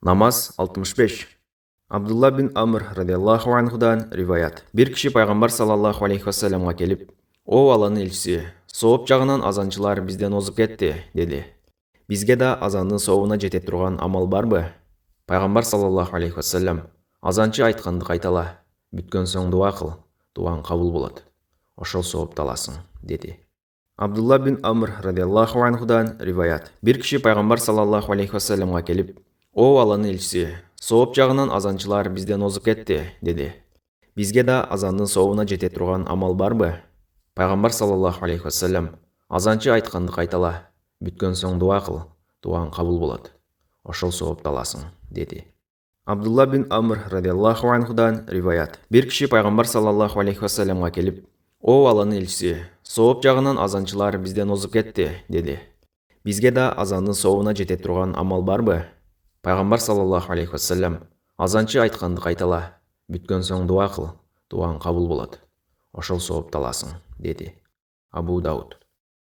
Namaz 65. Абдулла бин Амр радиаллаху анхудан риваят. Bir киши пайгамбар саллаллаху алейхи вассаламга келип: "О Алланын элчиси, сооп жагынан азанчылар бизден озуп кетти", деди. Бизге да азандын сообуна жете турган амал барбы? Пайгамбар саллаллаху алейхи вассалам: "Азанчы айтканды кайтала, бүткөн соң дуа кыл, дуаң кабыл болот. Ошол соопты аласың", деди. Абдулла бин Амр радиаллаху анхудан риваят. Bir киши пайгамбар саллаллаху алейхи вассаламга келип: "О Алланын элчиси, сооп жагынан азанчылар бизден озуп кетти", деди. Бизге да азандын сообуна жете турган амал барбы? Пайгамбар саллаллаху алейхи вассалам: "Азанчы айтканды кайтала, бүткөн соң дуа кыл, дуаң кабыл болот. Ошол соопты аласың", деди. Абдулла бин Амр радиаллаху анхудан риваят. Bir киши пайгамбар саллаллаху алейхи вассаламга келип: "О Алланын элчиси, сооп жагынан азанчылар бизден озуп кетти", деди. Бизге да азандын сообуна жете турган амал барбы? Пайгамбар саллаллаху алейхи вассалам: "Азанчы айтканды кайтала, бүткөн соң дуа кыл, дуаң кабыл болот. Ошол соопты аласың", деди. Абу Дауд.